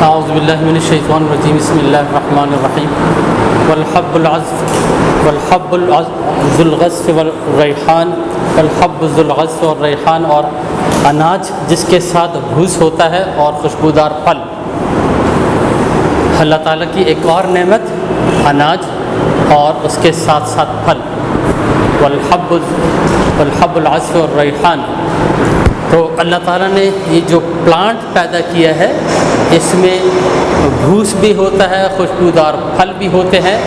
औज़ुबिल्लाहि मिनश्शैतानिर्रजीम बिस्मिल्लाहिर्रहमानिर्रहीम वल्हब्बुज़ुल्ग़स्फ़ वर्रैहान वल्हब्बुज़ुल्ग़स्फ़ वर्रैहान, और अनाज जिसके साथ भूस होता है और खुशबूदार फल। अल्लाह ताला की एक और नेमत अनाज और उसके साथ साथ फल। वल्हब्बुज़ुल्ग़स्फ़ वर्रैहान, तो अल्लाह ताला ने ये जो प्लांट पैदा किया है इसमें भूस भी होता है, खुशबूदार फल भी होते हैं।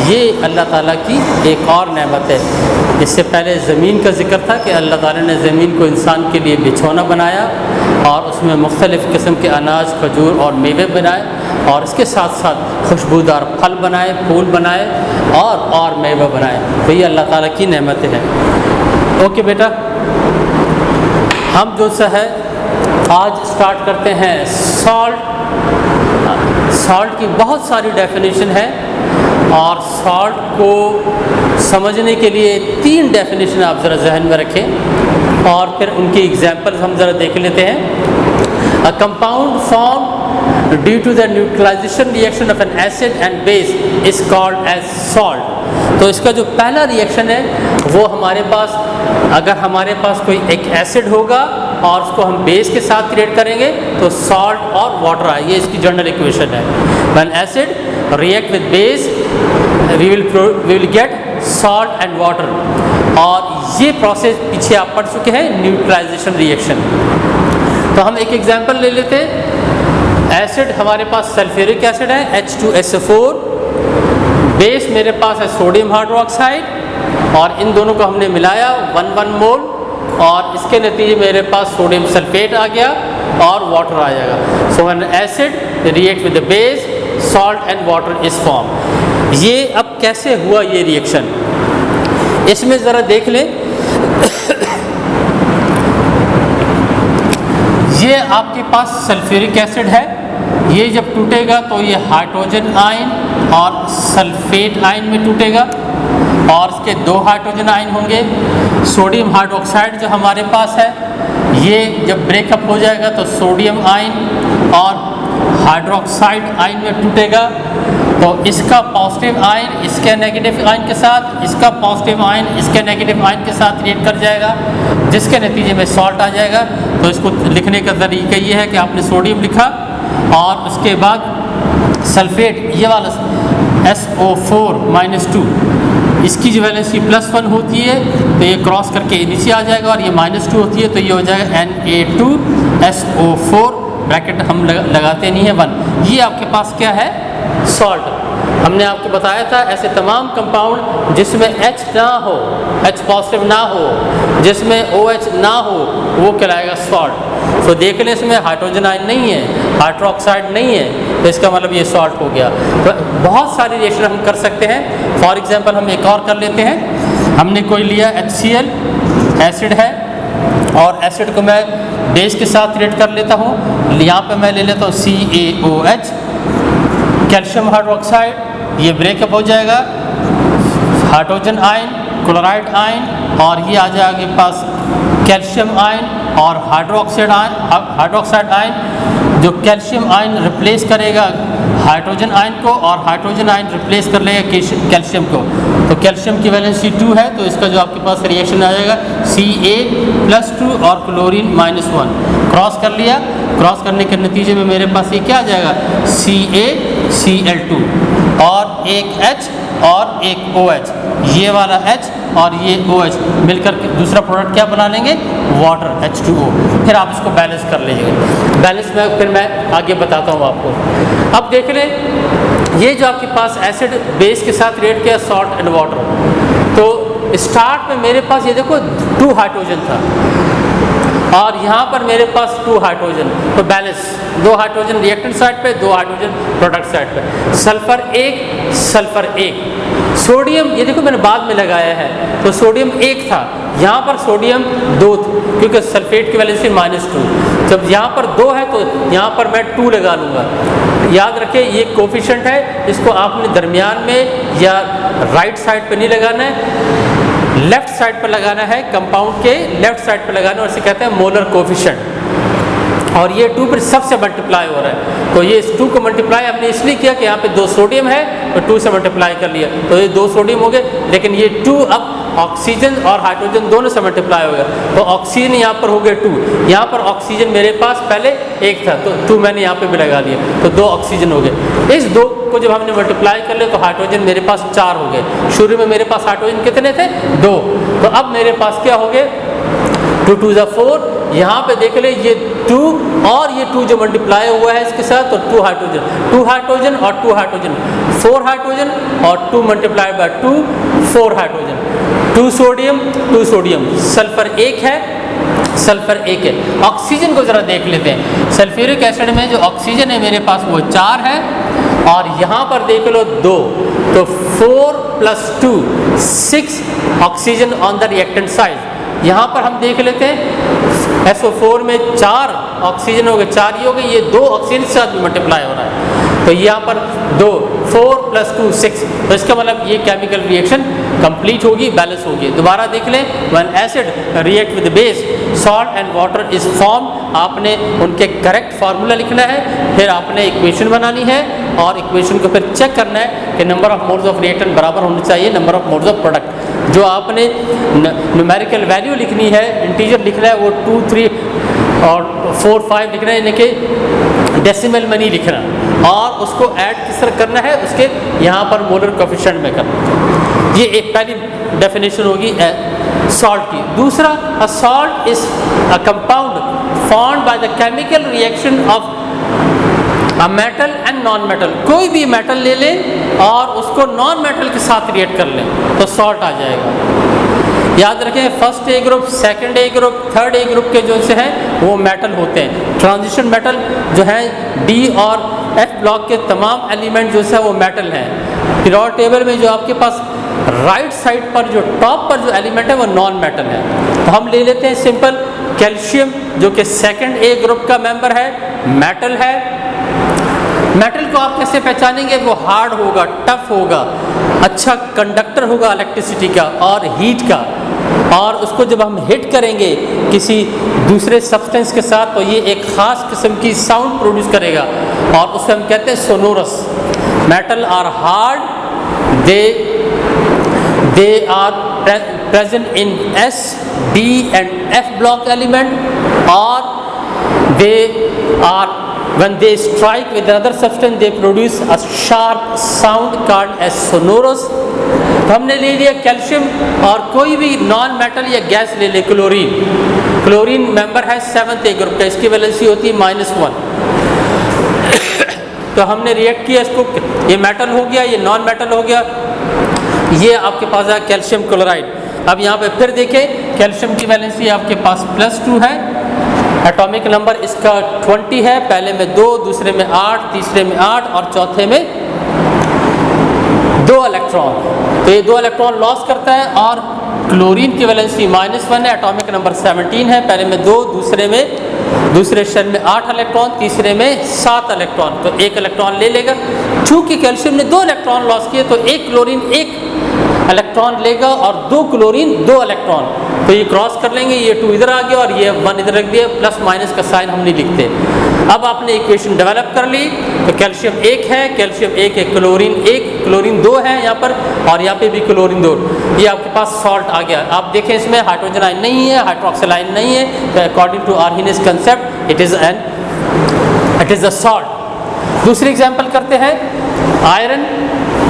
ये अल्लाह ताला की एक और नेमत है। इससे पहले ज़मीन का ज़िक्र था कि अल्लाह ताला ने ज़मीन को इंसान के लिए बिछौना बनाया और उसमें मुख्तलिफ़ किस्म के अनाज, खजूर और मेवे बनाए, और इसके साथ साथ खुशबूदार फल बनाए, फूल बनाए और मेवे बनाए। तो ये अल्लाह ताला की नेमतें हैं। ओके बेटा, हम जो सा है आज स्टार्ट करते हैं सॉल्ट। सॉल्ट की बहुत सारी डेफिनेशन है और सॉल्ट को समझने के लिए 3 डेफिनेशन आप ज़रा जहन में रखें और फिर उनकी एग्जांपल्स हम ज़रा देख लेते हैं। A compound form due to the neutralization reaction of an acid and base is called as salt. तो इसका जो पहला रिएक्शन है वो हमारे पास, अगर हमारे पास कोई एक एसिड होगा और उसको हम बेस के साथ क्रिएट करेंगे तो सॉल्ट और वाटर आए। ये इसकी जनरल इक्वेशन है। When acid react with base we will get salt and water, और ये प्रोसेस पीछे आप पढ़ चुके हैं, न्यूट्रलाइजेशन रिएक्शन। तो हम एक एग्जांपल ले लेते हैं। एसिड हमारे पास सल्फ्यूरिक एसिड है H2SO4, बेस मेरे पास है सोडियम हाइड्रोक्साइड, और इन दोनों को हमने मिलाया 1 मोल, और इसके नतीजे मेरे पास सोडियम सल्फेट आ गया और वाटर आ जाएगा। So when acid react with the base salt and water is form. ये अब कैसे हुआ ये रिएक्शन, इसमें ज़रा देख लें। ये आपके पास सल्फ्यूरिक एसिड है, ये जब टूटेगा तो ये हाइड्रोजन आयन और सल्फेट आयन में टूटेगा, और इसके 2 हाइड्रोजन आयन होंगे। सोडियम हाइड्रोक्साइड जो हमारे पास है, ये जब ब्रेकअप हो जाएगा तो सोडियम आयन और हाइड्रोक्साइड आयन में टूटेगा, तो इसका पॉजिटिव आयन इसके नेगेटिव आयन के साथ, इसका पॉजिटिव आयन इसके नेगेटिव आयन के साथ रिएक्ट कर जाएगा, जिसके नतीजे में सॉल्ट आ जाएगा। तो इसको लिखने का तरीका ये है कि आपने सोडियम लिखा और उसके बाद सल्फेट, ये वाला SO4-2, इसकी जो वैलेंसी +1 होती है तो ये क्रॉस करके नीचे आ जाएगा, और ये -2 होती है तो ये हो जाएगा Na2SO4, ब्रैकेट हम लगाते नहीं है 1। ये आपके पास क्या है, सॉल्ट। हमने आपको बताया था ऐसे तमाम कंपाउंड जिसमें H ना हो, H पॉजिटिव ना हो, जिसमें OH ना हो, वो कहलाएगा सॉल्ट। तो देख लें इसमें हाइड्रोजन आयन नहीं है, हाइड्रोक्साइड नहीं है, तो इसका मतलब ये सॉल्ट हो गया। तो बहुत सारी रिएक्शन हम कर सकते हैं। फॉर एग्जांपल हम एक और कर लेते हैं। हमने कोई लिया HCl, एसिड है, और एसिड को मैं बेस के साथ रिएक्ट कर लेता हूँ। यहाँ पे मैं ले लेता हूँ CaOH, कैल्शियम हाइड्रोक्साइड, ये ब्रेकअप हो जाएगा, हाइड्रोजन आयन, क्लोराइड आयन, और ये आ जाएगा आपके पास कैल्शियम आयन और हाइड्रोक्साइड आयन। जो कैल्शियम आयन रिप्लेस करेगा हाइड्रोजन आयन को, और हाइड्रोजन आयन रिप्लेस कर लेगा कैल्शियम को। तो कैल्शियम की वैलेंसी 2 है, तो इसका जो आपके पास रिएक्शन आ जाएगा Ca+2 और क्लोरीन -1। क्रॉस कर लिया, क्रॉस करने के नतीजे में मेरे पास ये क्या आ जाएगा, CaCl2, और एक H और एक OH, ये वाला H और ये OH मिलकर दूसरा प्रोडक्ट क्या बना लेंगे, वाटर H2O। फिर आप इसको बैलेंस कर लीजिएगा। बैलेंस में फिर मैं आगे बताता हूँ आपको। अब देख लें, ये जो आपके पास एसिड बेस के साथ रिएक्ट किया, सॉल्ट एंड वाटर, तो स्टार्ट में मेरे पास ये देखो 2 हाइड्रोजन था, और यहाँ पर मेरे पास 2 हाइड्रोजन, तो बैलेंस 2 हाइड्रोजन रिएक्टेंट साइड पे, 2 हाइड्रोजन प्रोडक्ट साइड पे। Sulphur 1, sulphur 1। सोडियम ये देखो मैंने बाद में लगाया है, तो सोडियम 1 था, यहाँ पर सोडियम 2 था, क्योंकि सल्फेट की वैलेंसी -2। जब यहाँ पर 2 है तो यहाँ पर मैं 2 लगा लूँगा। याद रखें ये कोफिशिएंट है, इसको आपने दरमियान में या राइट साइड पे नहीं लगाना है, लेफ्ट साइड पर लगाना है, कंपाउंड के लेफ्ट साइड पर लगाना है, और इसे कहते हैं मोलर कोफिशिएंट। और ये 2 फिर सबसे मल्टीप्लाई हो रहा है। तो ये इस 2 को मल्टीप्लाई हमने इसलिए किया कि यहाँ पे 2 सोडियम है तो 2 से मल्टीप्लाई कर लिया, तो ये 2 सोडियम हो गए, लेकिन ये 2 अब ऑक्सीजन और हाइड्रोजन दोनों से मल्टीप्लाई हो गया, तो ऑक्सीजन यहाँ पर हो गया 2, यहाँ पर ऑक्सीजन मेरे पास पहले 1 था तो 2 मैंने यहाँ पे भी लगा दिया, तो 2 ऑक्सीजन हो गए। इस 2 को जब हमने मल्टीप्लाई कर लिया तो हाइड्रोजन मेरे पास 4 हो गए। शुरू में मेरे पास हाइड्रोजन कितने थे? 2, तो अब मेरे पास क्या हो गए? 2 2 = 4। यहाँ पे देख ले ये 2 और ये 2 जो मल्टीप्लाई हुआ है इसके साथ, तो 2 हाइड्रोजन और 2 हाइड्रोजन, 4 हाइड्रोजन और 2 multiplied by 2 4 hydrogen, 2 sodium, sulphur 1 है, सल्फर 1 है। ऑक्सीजन को ज़रा देख लेते हैं। सल्फ्यूरिक एसिड में जो ऑक्सीजन है मेरे पास वो 4 है, और यहाँ पर देख लो 2, तो 4 + 2 6 oxygen on the reactant side. यहाँ पर हम देख लेते हैं SO4 में 4 ऑक्सीजन हो गए, 4 ही हो गए, ये 2 ऑक्सीजन के साथ भी मल्टीप्लाई हो रहा है, तो यहाँ पर 2 4 + 2 6, तो इसका मतलब ये केमिकल रिएक्शन कंप्लीट होगी, बैलेंस होगी। दोबारा देख लें, when acid react with base salt and water is form, आपने उनके करेक्ट फार्मूला लिखना है, फिर आपने इक्वेशन बनानी है और इक्वेशन को फिर चेक करना है कि number of moles of reactant बराबर होना चाहिए number of moles of product. जो आपने न्यूमेरिकल वैल्यू लिखनी है, इंटीजर लिखना है, वो 2 3 और 4 5 लिखना है, यानी कि डेसिमल में नहीं लिखना, और उसको ऐड किस तरह करना है, उसके यहाँ पर मोलर कोफिशिएंट में करना। ये एक पहली डेफिनेशन होगी सॉल्ट की। दूसरा, a salt is a compound formed by the chemical reaction of a metal and non metal. कोई भी मेटल ले लें और उसको नॉन मेटल के साथ रिएक्ट कर लें तो सॉल्ट आ जाएगा। याद रखें, first A group, second A group, third A group के जो से हैं वो मेटल होते हैं। ट्रांजिशन मेटल जो है D और F ब्लॉक के तमाम एलिमेंट जो है वो मेटल हैं। पीरियोडिक टेबल में जो आपके पास राइट साइड पर जो टॉप पर जो एलिमेंट है वो नॉन मेटल है। तो हम ले लेते हैं सिंपल कैल्शियम, जो कि सेकंड ए ग्रुप का मेंबर है, मेटल है। मेटल को आप कैसे पहचानेंगे? वो हार्ड होगा, टफ होगा, अच्छा कंडक्टर होगा इलेक्ट्रिसिटी का और हीट का, और उसको जब हम हिट करेंगे किसी दूसरे सब्सटेंस के साथ तो ये एक ख़ास किस्म की साउंड प्रोड्यूस करेगा, और उसे हम कहते हैं sonorous. Metal are hard, they are present in S, D and F block element, or they are, when they strike with another substance they produce a sharp sound called as sonorous। तो हमने ले लिया calcium, और कोई भी non metal या gas ले ले, क्लोरीन मेंबर है 7th ए ग्रुप का, इसकी वैलेंसी होती है -1। तो हमने रिएक्ट किया इसको, ये मेटल हो गया, ये नॉन मेटल हो गया, ये आपके पास है कैल्शियम क्लोराइड। अब यहाँ पे फिर देखें, कैल्शियम की वैलेंसी आपके पास +2 है, एटॉमिक नंबर इसका 20 है, पहले में 2, दूसरे में 8, तीसरे में 8 और चौथे में 2 इलेक्ट्रॉन। तो ये 2 इलेक्ट्रॉन लॉस करता है, और क्लोरीन की वैलेंसी -1 है, एटॉमिक नंबर 17 है, पहले में 2, दूसरे शेल में 8 इलेक्ट्रॉन, तीसरे में 7 इलेक्ट्रॉन, तो 1 इलेक्ट्रॉन ले लेगा। चूँकि कैल्शियम ने 2 इलेक्ट्रॉन लॉस किए तो 1 क्लोरीन 1 इलेक्ट्रॉन लेगा और 2 क्लोरीन 2 इलेक्ट्रॉन, तो ये क्रॉस कर लेंगे, ये 2 इधर आ गया और ये 1 इधर रख दिया, प्लस माइनस का साइन हम नहीं लिखते। अब आपने इक्वेशन डेवलप कर ली, तो कैल्शियम 1 है, कैल्शियम 1 है, क्लोरीन 1, क्लोरीन 2 है यहाँ पर, और यहाँ पे भी क्लोरीन 2, ये आपके पास सॉल्ट आ गया। आप देखें इसमें हाइड्रोजन आयन नहीं है, हाइड्रोक्सिल आयन नहीं है, तो according to Arrhenius concept it is a salt. दूसरी एग्जाम्पल करते हैं, आयरन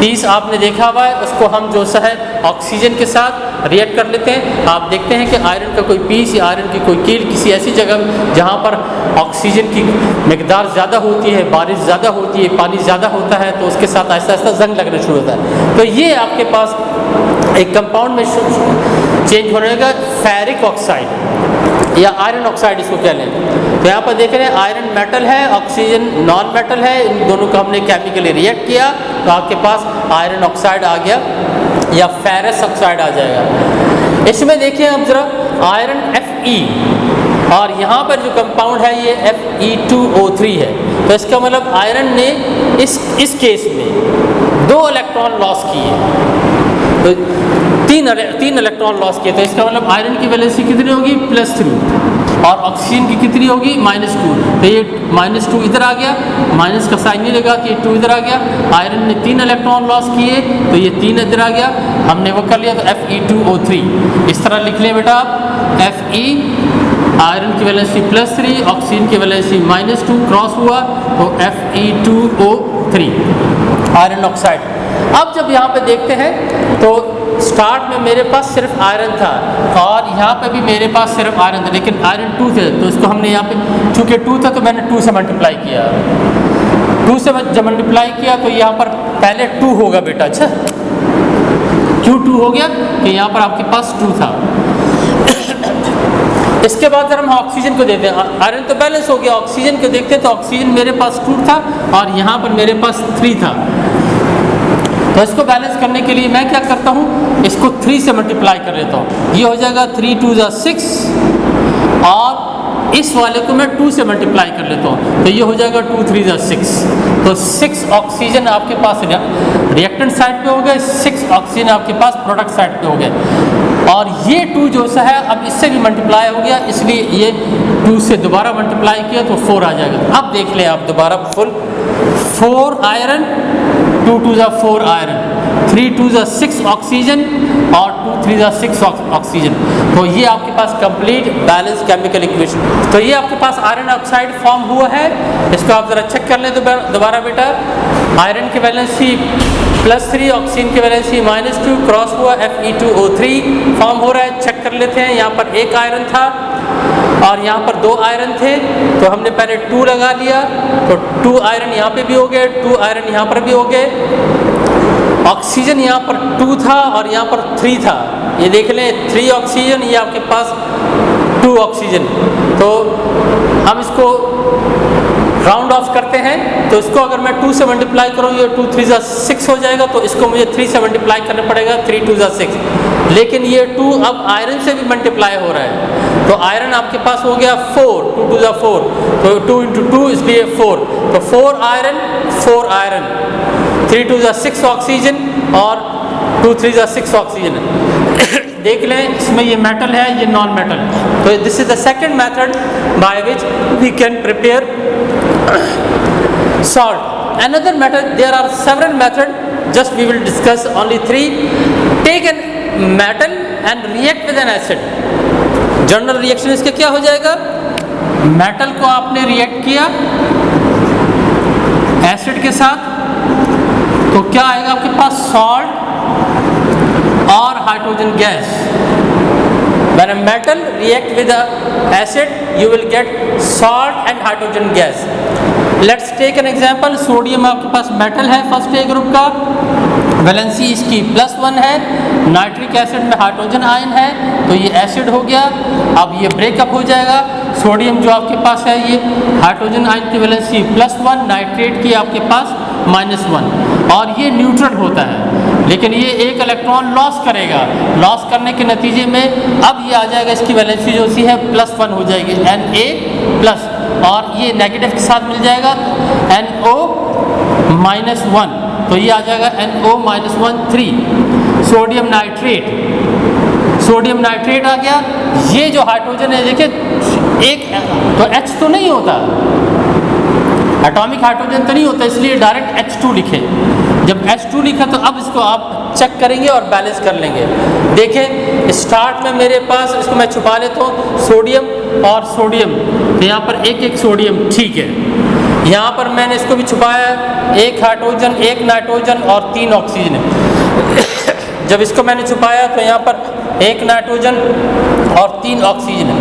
20 आपने देखा हुआ है, उसको हम जो सा है ऑक्सीजन के साथ रिएक्ट कर लेते हैं। आप देखते हैं कि आयरन का कोई पीस या आयरन की कोई कील किसी ऐसी जगह जहाँ पर ऑक्सीजन की मिकदार ज़्यादा होती है, बारिश ज़्यादा होती है, पानी ज़्यादा होता है, तो उसके साथ आहिस्ता आहिस्ता जंग लगना शुरू होता है। तो ये आपके पास एक कंपाउंड में चेंज होने का फेरिक ऑक्साइड या आयरन ऑक्साइड इसको कह लें। तो यहाँ पर देख रहे हैं आयरन मेटल है, ऑक्सीजन नॉन मेटल है, इन दोनों का हमने केमिकली रिएक्ट किया तो आपके पास आयरन ऑक्साइड आ गया या फेरस ऑक्साइड आ जाएगा। इसमें देखिए आप जरा आयरन Fe, और यहाँ पर जो कंपाउंड है ये Fe2O3 है, तो इसका मतलब आयरन ने इस केस में 2 इलेक्ट्रॉन लॉस किए, तो 3 इलेक्ट्रॉन लॉस किए, तो इसका मतलब आयरन की वैलेंसी कितनी होगी? +3। और ऑक्सीजन की कितनी होगी -2, तो ये -2 इधर आ गया, माइनस का साइन नहीं लगा कि 2 इधर आ गया। आयरन ने 3 इलेक्ट्रॉन लॉस किए तो ये 3 इधर आ गया, हमने वो कर लिया, तो Fe2O3 इस तरह लिख लें बेटा आप। Fe आयरन की वैलेंसी +3, ऑक्सीजन की वैलेंसी -2 क्रॉस हुआ तो Fe2O3 आयरन ऑक्साइड। अब जब यहाँ पे देखते हैं तो स्टार्ट में मेरे पास सिर्फ आयरन था और यहाँ पे भी मेरे पास सिर्फ आयरन था, लेकिन आयरन 2 थे, तो इसको हमने यहाँ पे चूँकि 2 था तो मैंने 2 से मल्टीप्लाई किया। 2 से जब मल्टीप्लाई किया तो यहाँ पर पहले 2 होगा बेटा। अच्छा, क्यों 2 हो गया कि यहाँ पर आपके पास 2 था। इसके बाद अगर हम ऑक्सीजन को देखते हैं, आयरन तो बैलेंस हो गया, ऑक्सीजन को देखते हैं तो ऑक्सीजन मेरे पास 2 था और यहाँ पर मेरे पास 3 था। तो इसको बैलेंस करने के लिए मैं क्या करता हूँ, इसको 3 से मल्टीप्लाई कर लेता हूँ, ये हो जाएगा 3 2 6 और इस वाले को मैं 2 से मल्टीप्लाई कर लेता हूँ तो ये हो जाएगा 2 3 6। तो 6 ऑक्सीजन आपके पास रिएक्टेंट साइड पे हो गए, 6 ऑक्सीजन आपके पास प्रोडक्ट साइड पे हो गए। और ये 2 जो सा है अब इससे भी मल्टीप्लाई हो गया, इसलिए ये 2 से दोबारा मल्टीप्लाई किया तो 4 आ जाएगा। अब देख लें आप दोबारा फुल, 4 आयरन, 2 2 4 आयरन, 3 2 6 ऑक्सीजन और 2 3 6 ऑक्सीजन। तो ये आपके पास कंप्लीट बैलेंस केमिकल इक्वेशन। तो ये आपके पास आयरन ऑक्साइड फॉर्म हुआ है। इसको आप ज़रा चेक कर लें दोबारा बेटा। आयरन की वैलेंसी +3, ऑक्सीजन की वैलेंसी -2 क्रॉस हुआ, Fe2O3 फॉर्म हो रहा है। चेक कर लेते हैं, यहाँ पर 1 आयरन था और यहाँ पर 2 आयरन थे, तो हमने पहले 2 लगा लिया तो 2 आयरन यहाँ पे भी हो गए, 2 आयरन यहाँ पर भी हो गए। ऑक्सीजन यहाँ पर 2 था और यहाँ पर 3 था, ये देख लें 3 ऑक्सीजन, ये आपके पास 2 ऑक्सीजन। तो हम इसको राउंड ऑफ करते हैं, तो इसको अगर मैं 2 से मल्टीप्लाई करूँ ये 2 3 6 हो जाएगा, तो इसको मुझे 3 से मल्टीप्लाई करना पड़ेगा, 3 2 6। लेकिन ये 2 अब आयरन से भी मल्टीप्लाई हो रहा है, तो आयरन आपके पास हो गया 4, 2 2 4, तो 2 × 2 इसलिए 4, तो 4 आयरन 4 आयरन, 3 2 6 ऑक्सीजन और 2 3 6 ऑक्सीजन। देख लें इसमें ये मेटल है, ये नॉन मेटल। तो this is the second method by which we can prepare salt. Another method, there are several methods, just we will discuss only 3. Take a metal and react with an acid. General reaction इसके क्या हो जाएगा, metal को आपने react किया acid के साथ तो क्या आएगा आपके पास, सॉल्ट और hydrogen gas. When a metal react with a acid, you will get salt and hydrogen gas. Let's take an example. Sodium आपके पास मेटल है फर्स्ट ए ग्रुप का, वैलेंसी इसकी +1 है, नाइट्रिक एसिड में हाइड्रोजन आयन है तो ये एसिड हो गया। अब ये ब्रेकअप हो जाएगा, सोडियम जो आपके पास है ये हाइड्रोजन आयन की वैलेंसी +1, नाइट्रेट की आपके पास -1 और ये न्यूट्रल होता है, लेकिन ये 1 इलेक्ट्रॉन लॉस करेगा। लॉस करने के नतीजे में अब ये आ जाएगा, इसकी वैलेंसी जो सी है +1 हो जाएगी, Na+, और ये नेगेटिव के साथ मिल जाएगा NO-1, तो ये आ जाएगा NO-1 3। Sodium nitrate, sodium nitrate आ गया। ये जो हाइड्रोजन है देखिए, एक तो H तो नहीं होता, एटॉमिक हाइड्रोजन तो नहीं होता, इसलिए डायरेक्ट H2 लिखे। जब H2 लिखा तो अब इसको आप चेक करेंगे और बैलेंस कर लेंगे। देखें स्टार्ट में मेरे पास, इसको मैं छुपा लेता हूँ, सोडियम और सोडियम, तो यहाँ पर 1 1 सोडियम, ठीक है। यहाँ पर मैंने इसको भी छुपाया, 1 हाइड्रोजन, 1 नाइट्रोजन और 3 ऑक्सीजन है। जब इसको मैंने छुपाया तो यहाँ पर 1 नाइट्रोजन और 3 ऑक्सीजन है,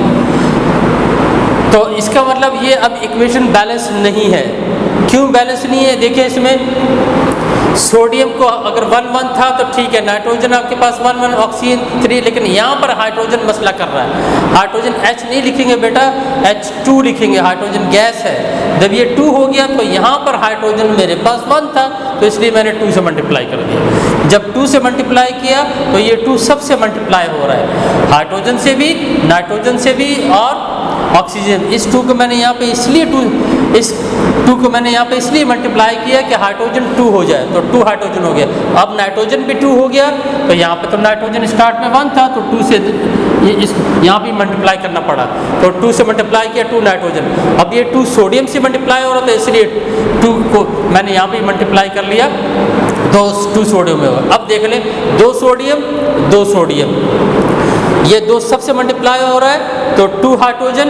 तो इसका मतलब ये अब इक्वेशन बैलेंस नहीं है। क्यों बैलेंस नहीं है, देखिए इसमें सोडियम को अगर 1 1 था तो ठीक है, नाइट्रोजन आपके पास 1 1, ऑक्सीजन 3, लेकिन यहाँ पर हाइड्रोजन मसला कर रहा है। हाइड्रोजन H नहीं लिखेंगे बेटा, H2 लिखेंगे, हाइड्रोजन गैस है। जब ये 2 हो गया तो यहाँ पर हाइड्रोजन मेरे पास 1 था, तो इसलिए मैंने 2 से मल्टीप्लाई कर दिया। जब 2 से मल्टीप्लाई किया तो ये 2 सबसे मल्टीप्लाई हो रहा है, हाइड्रोजन से भी, नाइट्रोजन से भी और ऑक्सीजन। इस 2 को मैंने यहाँ पे इसलिए 2 इस 2 को मैंने यहाँ पे इसलिए मल्टीप्लाई किया कि हाइड्रोजन 2 हो जाए, तो 2 हाइड्रोजन हो गया। अब नाइट्रोजन भी 2 हो गया, तो यहाँ पे तो नाइट्रोजन स्टार्ट में 1 था, तो 2 से यहाँ भी मल्टीप्लाई करना पड़ा, तो 2 से मल्टीप्लाई किया 2 नाइट्रोजन। अब ये 2 सोडियम से मल्टीप्लाई हो रहा था, इसलिए 2 को मैंने यहाँ भी मल्टीप्लाई कर लिया, 2 सोडियम में होगा। अब देख लें 2 सोडियम 2 सोडियम, ये 2 सबसे मल्टीप्लाई हो रहा है, तो 2 hydrogen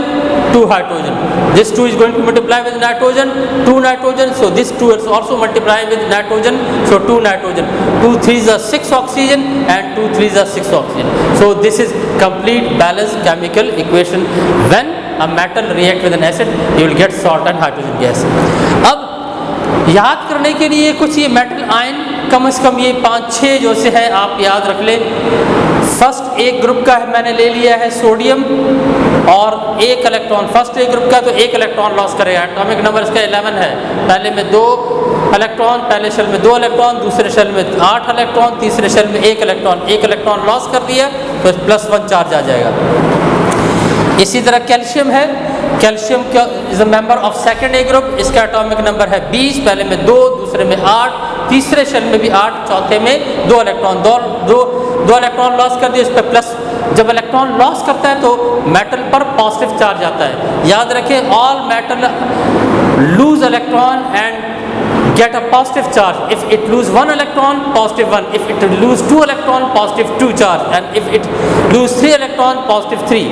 2 hydrogen, this 2 is going to multiply with nitrogen, 2 nitrogen, so this 2 is also multiply with nitrogen, so 2 nitrogen, 2 3s are 6 oxygen and 2 3s are 6 oxygen. So this is complete balanced chemical equation. When a metal react with an acid, you will get salt and hydrogen gas. अब याद करने के लिए कुछ ये metal ion कम से कम ये 5-6 जो से है आप याद रख लें। फर्स्ट एक ग्रुप का है मैंने ले लिया है सोडियम और 1 इलेक्ट्रॉन, फर्स्ट एक ग्रुप का तो 1 इलेक्ट्रॉन लॉस करेगा, एटॉमिक नंबर इसका 11 है। पहले में 2 इलेक्ट्रॉन, पहले शेल में 2 इलेक्ट्रॉन, दूसरे शेल में 8 इलेक्ट्रॉन, तीसरे शेल में 1 इलेक्ट्रॉन लॉस कर दिया तो +1 चार्ज आ जाएगा। इसी तरह कैल्शियम है, calcium is a member of second A group, इसका एटॉमिक नंबर है 20, पहले में 2, दूसरे में 8, तीसरे शेल में भी 8, चौथे में 2 इलेक्ट्रॉन लॉस कर दिए, इस पर प्लस। जब इलेक्ट्रॉन लॉस करता है तो मेटल पर पॉजिटिव चार्ज आता है। याद रखें all metal loose electron and get a positive charge. If it lose 1 electron, +1. If it lose 2 electron, +2 charge. And if it lose 3 electron, +3.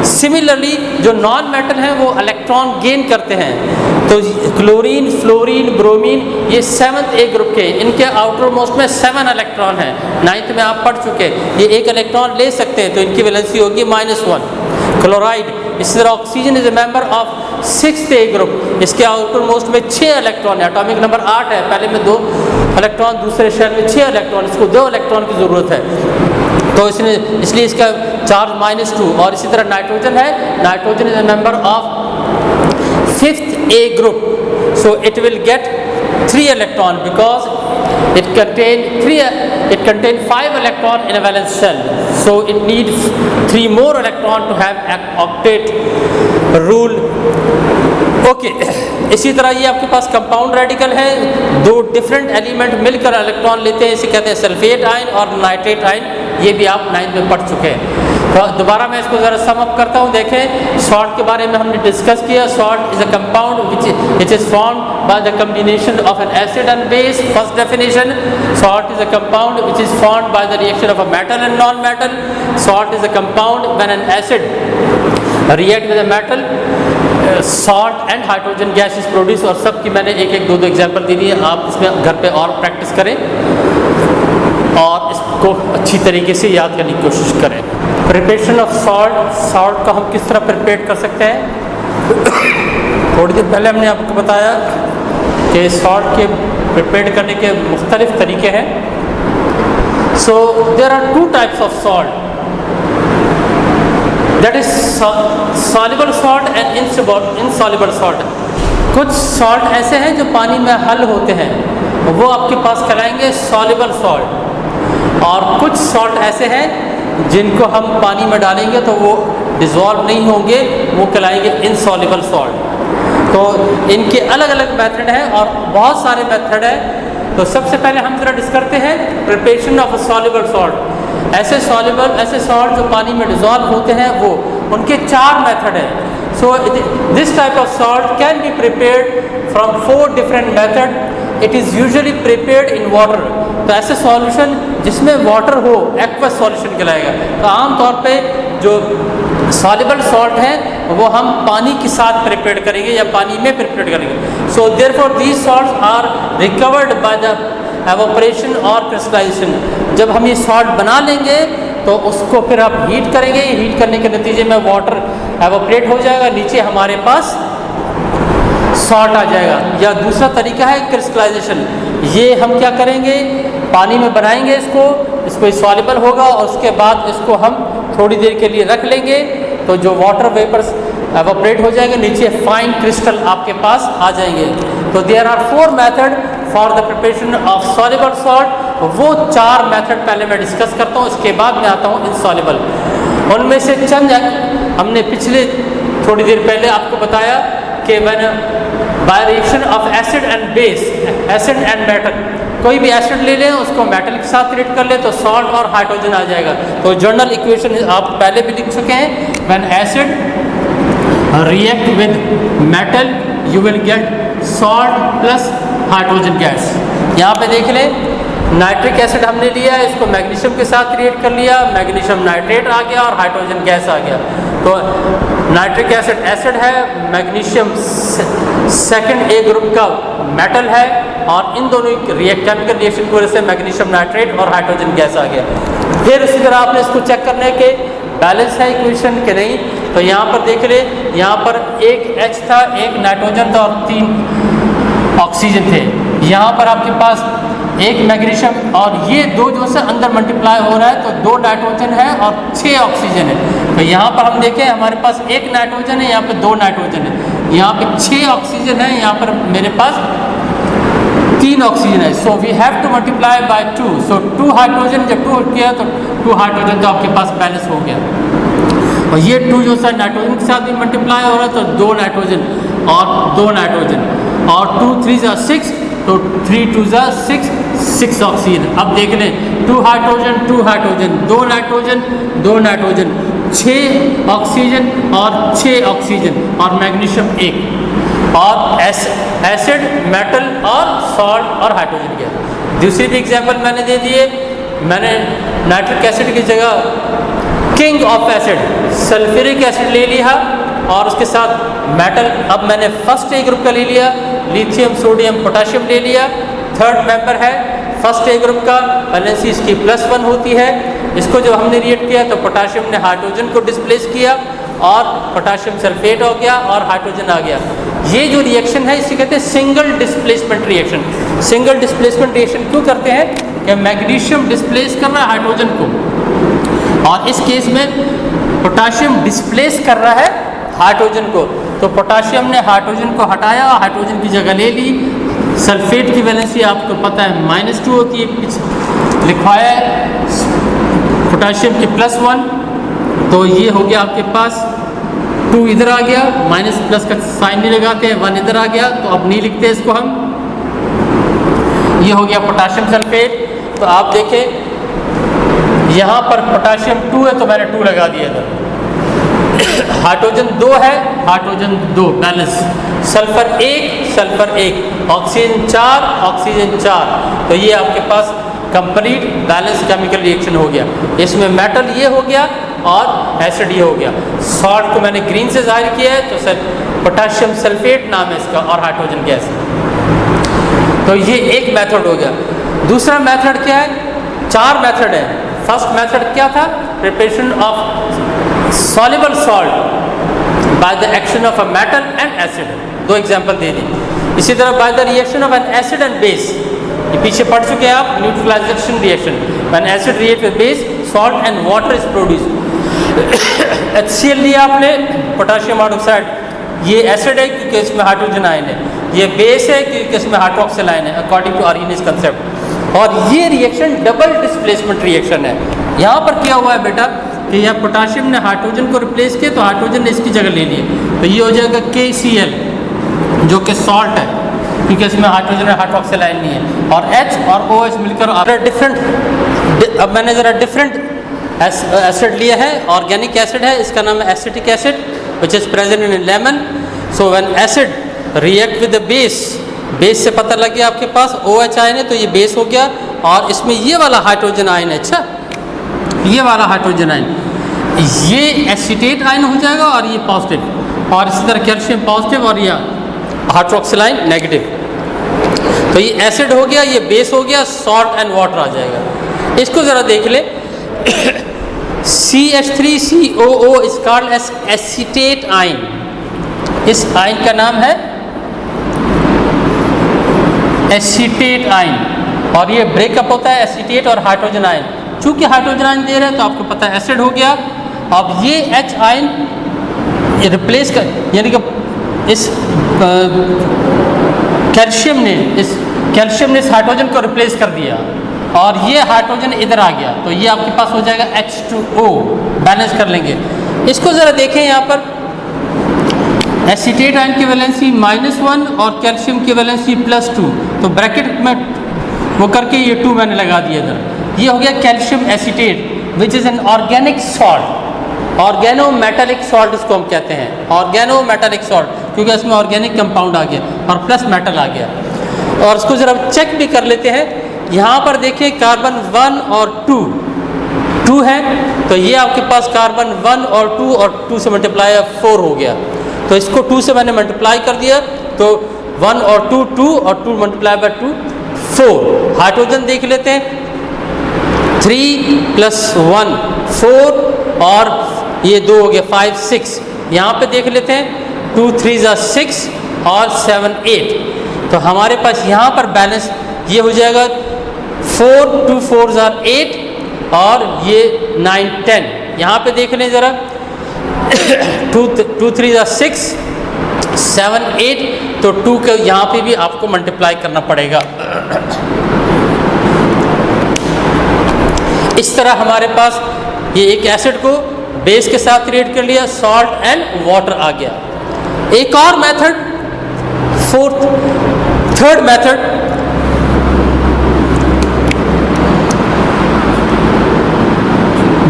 Similarly, जो नॉन मेटल हैं वो इलेक्ट्रॉन गेन करते हैं, तो क्लोरीन, फ्लोरीन, ब्रोमीन ये 7th ए group के, इनके outer most में 7 इलेक्ट्रॉन है। 9th में आप पढ़ चुके, ये 1 इलेक्ट्रॉन ले सकते हैं, तो इनकी वैलेंसी होगी -1। क्लोराइड, इसी तरह oxygen is a member of 6th A group, इसके आउटर मोस्ट में 6 इलेक्ट्रॉन है, एटॉमिक नंबर 8 है, पहले में 2 इलेक्ट्रॉन, दूसरे शेल में 6 इलेक्ट्रॉन, इसको 2 इलेक्ट्रॉन की ज़रूरत है, तो इसलिए इसका चार्ज -2। और इसी तरह नाइट्रोजन है, nitrogen is a member of 5th A group, so it will get 3 electron because it contain 5 electron in a valence shell, so it needs 3 more electron to have an octet rule. Okay इसी तरह ये आपके पास compound radical है, 2 different element मिलकर electron लेते हैं, इसे कहते हैं सल्फेट आयन और नाइट्रेट आयन, ये भी आप 9th में पढ़ चुके हैं। तो दोबारा मैं इसको ज़रा सम अप करता हूँ। देखें सॉल्ट के बारे में हमने डिस्कस किया, salt is a compound which is formed by the combination of an acid and base. First definition, salt is a compound which is formed by the reaction of a metal and non metal. Salt is a compound when an acid react with a metal, salt and hydrogen gas is produce. और सब की मैंने 1-1, 2-2 example दे दिए, आप इसमें घर पे और प्रैक्टिस करें और इसको अच्छी तरीके से याद करने की कोशिश करें। प्रिपरेशन ऑफ सॉल्ट, सॉल्ट का हम किस तरह प्रिपेयर कर सकते हैं। थोड़ी देर पहले हमने आपको बताया कि सॉल्ट के प्रिपेयर करने के मुख्तलिफ तरीके हैं। So there are 2 types of salt, that is soluble salt and insoluble salt. कुछ सॉल्ट ऐसे हैं जो पानी में हल होते हैं, वो आपके पास कहलाएंगे सॉल्युबल सॉल्ट, और कुछ सॉल्ट ऐसे हैं जिनको हम पानी में डालेंगे तो वो डिज़ोल्व नहीं होंगे, वो कहलाएंगे इनसॉल्युबल सॉल्ट। तो इनके अलग अलग मेथड हैं और बहुत सारे मेथड हैं। तो सबसे पहले हम जरा डिस्कस करते हैं preparation of a soluble salt. ऐसे सॉल्ट जो पानी में डिज़ोल्व होते हैं वो, उनके 4 मेथड हैं। So this type of salt can be prepared from 4 different method. It is usually prepared in water. तो ऐसे सॉल्यूशन जिसमें वाटर हो एक्वस सॉल्यूशन कहलाएगा। तो आमतौर पे जो सॉल्युबल सॉल्ट है वो हम पानी के साथ प्रिपेयर करेंगे या पानी में प्रिपेयर करेंगे। So therefore these salts are recovered by the evaporation और क्रिस्टलाइजेशन। जब हम ये सॉल्ट बना लेंगे तो उसको फिर आप हीट करेंगे, हीट करने के नतीजे में वाटर एवोपरेट हो जाएगा, नीचे हमारे पास सॉल्ट आ जाएगा। या दूसरा तरीका है क्रिस्टलाइजेशन। ये हम क्या करेंगे, पानी में बनाएंगे इसको सॉल्युबल होगा और उसके बाद इसको हम थोड़ी देर के लिए रख लेंगे तो जो वाटर वेपर्स एवोपरेट हो जाएंगे, नीचे फाइन क्रिस्टल आपके पास आ जाएंगे। तो there are 4 method for the preparation of soluble salt. वो 4 मेथड पहले मैं डिस्कस करता हूँ, इसके बाद मैं आता हूँ इनसॉल्युबल। उनमें से चंद हमने पिछले थोड़ी देर पहले आपको बताया कि by reaction of acid and base, acid and metal, कोई भी एसिड ले लें उसको मेटल के साथ रिएक्ट कर ले तो सॉल्ट और हाइड्रोजन आ जाएगा। तो जनरल इक्वेशन आप पहले भी लिख चुके हैं, when acid react with metal you will get salt plus hydrogen gas. यहाँ पे देख लें, नाइट्रिक एसिड हमने लिया, इसको मैग्नीशियम के साथ रिएक्ट कर लिया, मैग्नीशियम नाइट्रेट आ गया और हाइड्रोजन गैस आ गया। तो नाइट्रिक एसिड एसिड है, मैग्नीशियम सेकंड ए ग्रुप का मेटल है, और इन दोनों केमिकल रिएक्शन की वजह से मैग्नीशियम नाइट्रेट और हाइड्रोजन गैस आ गया। फिर इसी तरह आपने इसको चेक करने के बैलेंस है इक्वेशन के नहीं, तो यहाँ पर देख ले, यहाँ पर एक H था, एक नाइट्रोजन था और 3 ऑक्सीजन थे। यहाँ पर आपके पास एक मैग्नीशियम और ये दो जो से अंदर मल्टीप्लाई हो रहा है, तो 2 नाइट्रोजन है और 6 ऑक्सीजन है। तो यहाँ पर हम देखें हमारे पास एक नाइट्रोजन है, यहाँ पे 2 नाइट्रोजन है, यहाँ पे 6 ऑक्सीजन है, यहाँ पर मेरे पास 3 ऑक्सीजन है। So we have to multiply by 2। So 2 hydrogen, जब 2 किया तो 2 हाइड्रोजन तो आपके पास बैलेंस हो गया। और ये 2 जो सा नाइट्रोजन के साथ भी मल्टीप्लाई हो रहा है, तो 2 नाइट्रोजन और 2 नाइट्रोजन और 2 3 ज़ा 6, तो 3 2 ज़ा 6 ऑक्सीजन। अब देख लें, 2 hydrogen 2 hydrogen, 2 nitrogen 2 nitrogen, 6 oxygen और 6 ऑक्सीजन और मैग्नीशियम 1 और एसिड, मेटल और सॉल्ट और हाइड्रोजन गैस। दूसरी भी एग्जांपल मैंने दे दिए, मैंने नाइट्रिक एसिड की जगह king of acid sulphuric acid ले लिया और उसके साथ मेटल। अब मैंने फर्स्ट ए ग्रुप का ले लिया, लिथियम सोडियम पोटाशियम ले लिया, थर्ड मेंबर है फर्स्ट ए ग्रुप का, वैलेंसी इसकी +1 होती है। इसको जब हमने रिएक्ट किया तो पोटाशियम ने हाइड्रोजन को डिस्प्लेस किया और पोटाशियम सल्फेट हो गया और हाइड्रोजन आ गया। ये जो रिएक्शन है इसे कहते हैं single displacement reaction. Single displacement reaction क्यों करते हैं कि मैग्नीशियम डिस्प्लेस कर रहा है हाइड्रोजन को, और इस केस में पोटाशियम डिस्प्लेस कर रहा है हाइड्रोजन को। तो पोटाशियम ने हाइड्रोजन को हटाया, हाइड्रोजन की जगह ले ली। सल्फेट की वैलेंसी आपको पता है -2 होती है, लिखवाया है पोटाशियम की +1, तो ये हो गया आपके पास 2 इधर आ गया, माइनस का साइन नहीं लगाते हैं, 1 इधर आ गया, तो अब नहीं लिखते इसको हम। ये हो गया पोटाशियम सल्फेट। तो आप देखें यहाँ पर पोटाशियम 2 है तो मैंने 2 लगा दिया इधर, हाइड्रोजन 2 है, hydrogen 2 balance, sulphur 1, oxygen 4, oxygen 4। तो ये आपके पास कंप्लीट बैलेंस केमिकल रिएक्शन हो गया। इसमें मेटल ये हो गया और एसिड ये हो गया। सॉल्ट को मैंने ग्रीन से जाहिर किया है, तो सर पोटाशियम सल्फेट नाम है इसका और हाइड्रोजन गैस। तो ये एक मेथड हो गया। दूसरा मेथड क्या है? 4 मेथड है। फर्स्ट मेथड क्या था? Preparation of soluble salt by the action of a metal and acid. 2 example दे दी। इसी तरह by the reaction of an acid and base, ये पीछे पढ़ चुके हैं आप, neutralisation reaction. When acid react with base, salt and water is produced. HCl लिया आपने, पोटाशियम हाइड्रोक्साइड, ये एसिड है क्योंकि इसमें हाइड्रोजन आयन है, ये बेस है क्योंकि इसमें हाइड्रोक्सिल आयन है अकॉर्डिंग टू आर्गेनिक कंसेप्ट। और ये रिएक्शन डबल डिस्प्लेसमेंट रिएक्शन है। यहाँ पर क्या हुआ है बेटा कि यह पोटाशियम ने हाइड्रोजन को रिप्लेस किया तो हाइड्रोजन ने इसकी जगह ले ली, तो ये हो जाएगा KCl जो कि सॉल्ट है क्योंकि इसमें हाइड्रोजन और हाइड्रोक्सिल आयन नहीं है, और H और OH मिलकर डिफरेंट। अब मैंने ज़रा डिफरेंट एसिड लिया है, ऑर्गेनिक एसिड है, इसका नाम है acetic acid which is present in lemon. So when acid react with the base, base से पता लग गया आपके पास OH आयन है तो ये बेस हो गया, और इसमें ये वाला हाइड्रोजन आयन है, अच्छा ये वाला हाइड्रोजन आयन, ये एसिटेट आयन हो जाएगा और ये पॉजिटिव, और इसी तरह कैल्शियम पॉजिटिव और ये हाइड्रोक्सिल आयन नेगेटिव। तो ये एसिड हो गया, ये बेस हो गया, सॉल्ट एंड वाटर आ जाएगा। इसको ज़रा देख ले, CH3COO is called as acetate ion. इस आयन का नाम है एसिटेट आयन, और ये ब्रेकअप होता है एसिटेट और हाइड्रोजन आयन। चूंकि हाइड्रोजन आयन दे रहे हैं तो आपको पता है एसिड हो गया। अब ये H आयन रिप्लेस कर, यानी कि इस कैल्शियम ने इस हाइड्रोजन को रिप्लेस कर दिया और ये हाइड्रोजन इधर आ गया, तो ये आपके पास हो जाएगा H2O। बैलेंस कर लेंगे। इसको ज़रा देखें यहाँ पर, एसीटेट आयन की वैलेंसी -1 और कैल्शियम की वैलेंसी +2, तो ब्रैकेट में वो करके ये 2 मैंने लगा दिया इधर। ये हो गया calcium acetate which is an organic salt, organo metallic salt इसको हम कहते हैं, ऑर्गेनो मेटालिक सॉल्ट, क्योंकि इसमें ऑर्गेनिक कंपाउंड आ गया और प्लस मेटल आ गया। और इसको जरा चेक भी कर लेते हैं। यहाँ पर देखिए कार्बन 1 और 2 है, तो ये आपके पास कार्बन 1 और 2 और 2 से मल्टीप्लाई 4 हो गया, तो इसको 2 से मैंने मल्टीप्लाई कर दिया, तो 1 और 2 2 और 2 मल्टीप्लाई बाय 2 4। हाइड्रोजन देख लेते हैं, 3 + 1 4 और ये 2 हो गया 5 6। यहाँ पे देख लेते हैं 2 3 = 6 और 7 8, तो हमारे पास यहाँ पर बैलेंस ये हो जाएगा 4 2 4 = 8 और ये 9 10। यहाँ पे देख लें ज़रा 2 3 = 6 7 8, तो 2 के यहाँ पे भी आपको मल्टीप्लाई करना पड़ेगा। इस तरह हमारे पास ये एक एसिड को बेस के साथ रिएक्ट कर लिया, सॉल्ट एंड वाटर आ गया। एक और method, third method,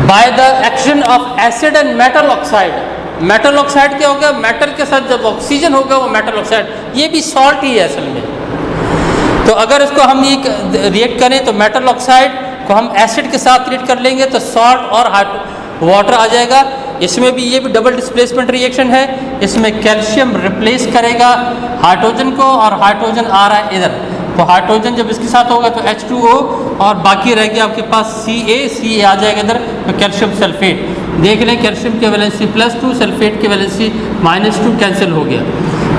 bye the action of acid and metal oxide. Metal oxide क्या होगा? मेटल के साथ जब ऑक्सीजन होगा वो मेटल ऑक्साइड, ये भी सॉल्ट ही है असल में। तो अगर इसको हम ये रिएक्ट करें तो मेटल ऑक्साइड को हम एसिड के साथ रिएक्ट कर लेंगे तो सॉल्ट और वाटर आ जाएगा। इसमें भी ये भी डबल डिस्प्लेसमेंट रिएक्शन है। इसमें कैल्शियम रिप्लेस करेगा हाइड्रोजन को और हाइड्रोजन आ रहा है इधर, तो हाइड्रोजन जब इसके साथ होगा तो H2O और बाकी रह गया आपके पास Ca आ जाएगा इधर, तो कैल्शियम सल्फेट। देख लें कैल्शियम की वैलेंसी +2, सल्फेट की वैलेंसी -2, कैंसिल हो गया।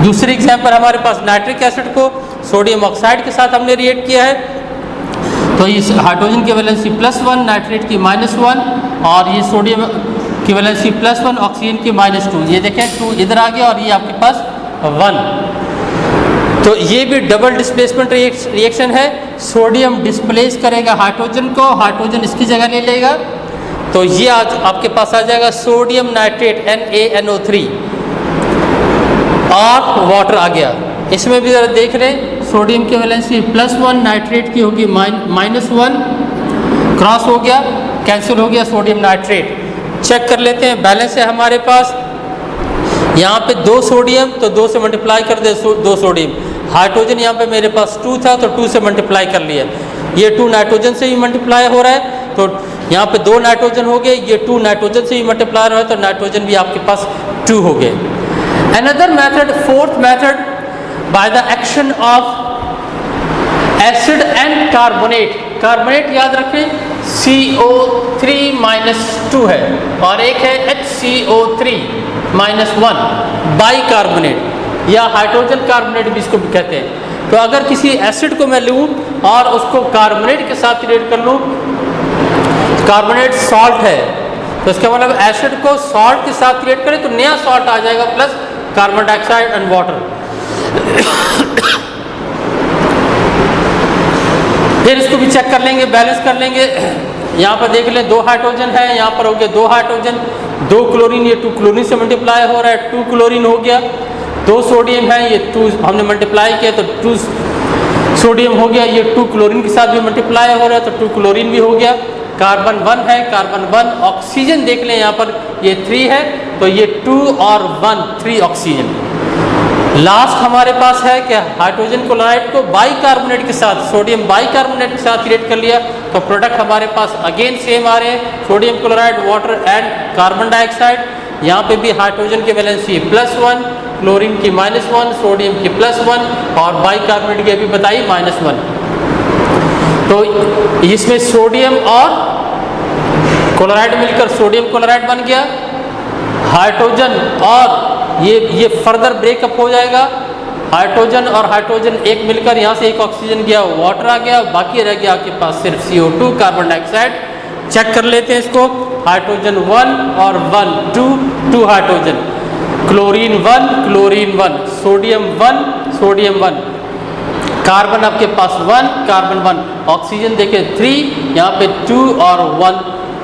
दूसरी एग्जाम्पल हमारे पास नाइट्रिक एसिड को सोडियम ऑक्साइड के साथ हमने रिएक्ट किया है, तो इस हाइड्रोजन की वैलेंसी +1, नाइट्रेट की -1 और ये सोडियम की वैलेंसी +1, ऑक्सीजन की -2। ये देखें 2 इधर आ गया और ये आपके पास 1। तो ये भी डबल डिस्प्लेसमेंट रिएक्शन है। सोडियम डिस्प्लेस करेगा हाइड्रोजन को, हाइड्रोजन इसकी जगह ले लेगा, तो ये आज आपके पास आ जाएगा सोडियम नाइट्रेट NaNO3 और वाटर आ गया। इसमें भी ज़रा देख लें, सोडियम की वैलेंसी +1, नाइट्रेट की होगी -1, क्रॉस हो गया, कैंसिल हो गया सोडियम नाइट्रेट। चेक कर लेते हैं, बैलेंस है हमारे पास यहाँ पे 2 सोडियम, तो 2 से मल्टीप्लाई कर दे 2 सोडियम। हाइड्रोजन यहाँ पे मेरे पास 2 था तो 2 से मल्टीप्लाई कर लिया। ये 2 नाइट्रोजन से ही मल्टीप्लाई हो रहा है, तो यहाँ पे 2 नाइट्रोजन हो गए, ये 2 नाइट्रोजन से ही मल्टीप्लाई हो रहा है, तो नाइट्रोजन भी आपके पास 2 हो गए। Another method, fourth method, bye the action of acid and carbonate. Carbonate याद रखें CO3-2 है और एक है HCO3-1, बाइकार्बोनेट या हाइड्रोजन कार्बोनेट भी इसको भी कहते हैं। तो अगर किसी एसिड को मैं लूँ और उसको कार्बोनेट के साथ रिएक्ट कर लूँ, कार्बोनेट सॉल्ट है, तो इसका मतलब एसिड को सॉल्ट के साथ रिएक्ट करें तो नया सॉल्ट आ जाएगा plus carbon dioxide and water. फिर इसको भी चेक कर लेंगे, बैलेंस कर लेंगे। यहाँ पर देख लें 2 हाइड्रोजन है, यहाँ पर हो गया 2 हाइड्रोजन, 2 क्लोरीन, ये 2 क्लोरीन से मल्टीप्लाई हो रहा है, 2 क्लोरीन हो गया। 2 सोडियम है, ये 2 हमने मल्टीप्लाई किया तो 2 सोडियम हो गया, ये 2 क्लोरीन के साथ भी मल्टीप्लाई हो रहा है तो 2 क्लोरीन भी हो गया। कार्बन 1 है, कार्बन 1, ऑक्सीजन देख लें यहाँ पर ये 3 है, तो ये 2 और 1 3 ऑक्सीजन। लास्ट हमारे पास है कि हाइड्रोजन क्लोराइड को बाइकार्बोनेट के साथ, सोडियम बाइकार्बोनेट के साथ रिएक्ट कर लिया, तो प्रोडक्ट हमारे पास अगेन सेम आ रहे हैं, sodium chloride, water and carbon dioxide. यहाँ पे भी हाइड्रोजन की वैलेंसी +1, क्लोरीन की -1, सोडियम की +1 और बाइकार्बोनेट की अभी बताई -1। तो इसमें सोडियम और क्लोराइड मिलकर सोडियम क्लोराइड बन गया। हाइड्रोजन और ये फर्दर ब्रेकअप हो जाएगा, हाइड्रोजन और हाइड्रोजन एक मिलकर यहाँ से एक ऑक्सीजन गया, वाटर आ गया, बाकी रह गया आपके पास सिर्फ CO2 कार्बन डाइऑक्साइड। चेक कर लेते हैं इसको, हाइड्रोजन 1 और 1 2 hydrogen, chlorine 1 chlorine 1, sodium 1 sodium 1, carbon आपके पास 1 कार्बन 1, ऑक्सीजन देखें 3, यहाँ पे 2 और 1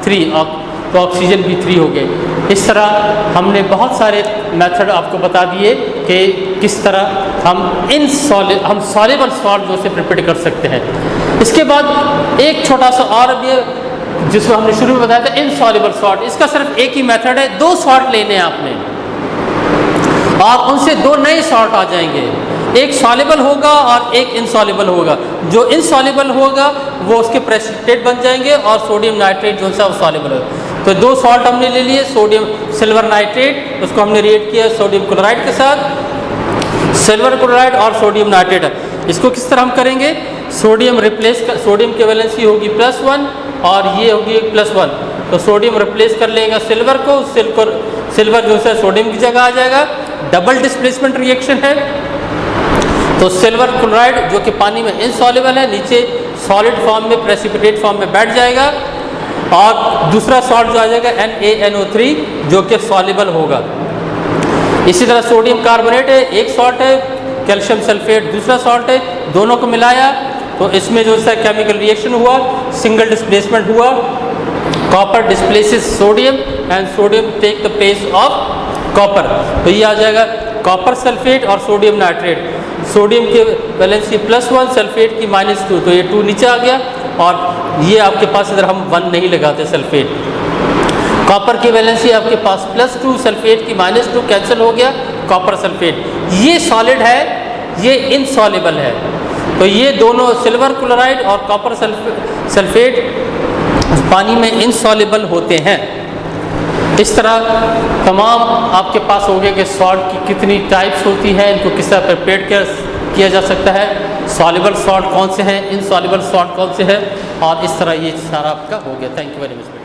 3, तो ऑक्सीजन भी 3 हो गए। इस तरह हमने बहुत सारे मेथड आपको बता दिए कि किस तरह हम सॉल्युबल सॉल्ट जो से प्रिपेयर कर सकते हैं। इसके बाद एक छोटा सा और भी जिसमें हमने शुरू में बताया था इनसॉल्युबल सॉल्ट, इसका सिर्फ एक ही मेथड है, 2 सॉल्ट लेने हैं आपने और उनसे 2 नए सॉल्ट आ जाएंगे, एक सॉल्युबल होगा और एक इनसॉल्युबल होगा। जो इनसॉल्युबल होगा वो उसके प्रेसिपिटेट बन जाएंगे और सोडियम नाइट्रेट जो सा वो सॉल्युबल होगा। तो 2 सॉल्ट हमने ले लिए, सोडियम सिल्वर नाइट्रेट, उसको हमने रिएक्ट किया सोडियम क्लोराइड के साथ, सिल्वर क्लोराइड और सोडियम नाइट्रेट। इसको किस तरह हम करेंगे, सोडियम की वैलेंसी होगी +1 और ये होगी +1, तो सोडियम रिप्लेस कर लेगा सिल्वर को, सिल्वर जो है सोडियम की जगह आ जाएगा। डबल डिस्प्लेसमेंट रिएक्शन है, तो सिल्वर क्लोराइड जो कि पानी में इनसॉल्युबल है नीचे सॉलिड फॉर्म में प्रेसिपिटेट फॉर्म में बैठ जाएगा और दूसरा सॉल्ट जो आ जाएगा NaNO3 जो कि सॉल्युबल होगा। इसी तरह सोडियम कार्बोनेट है, एक सॉल्ट है, कैल्शियम सल्फेट दूसरा सॉल्ट है, दोनों को मिलाया तो इसमें जो है केमिकल रिएक्शन हुआ, सिंगल डिस्प्लेसमेंट हुआ, copper displaces sodium and sodium take the place of copper, तो ये आ जाएगा कॉपर सल्फेट और सोडियम नाइट्रेट। सोडियम की वैलेंसी +1, सल्फेट की -2, तो ये 2 नीचे आ गया और ये आपके पास इधर हम 1 नहीं लगाते सल्फेट। कॉपर की वैलेंसी आपके पास +2, सल्फेट की -2 कैंसिल हो गया, कॉपर सल्फेट। ये सॉलिड है, ये इनसॉल्युबल है, तो ये दोनों सिल्वर क्लोराइड और कॉपर सल्फेट पानी में इनसॉल्युबल होते हैं। इस तरह तमाम आपके पास हो गया कि सॉल्ट की कितनी टाइप्स होती हैं, इनको किस तरह प्रिपेयर किया जा सकता है, सॉल्युबल सॉल्ट कौन से हैं, इनसॉल्युबल सॉल्ट कौन से हैं, और इस तरह ये सारा आपका हो गया। Thank you very much.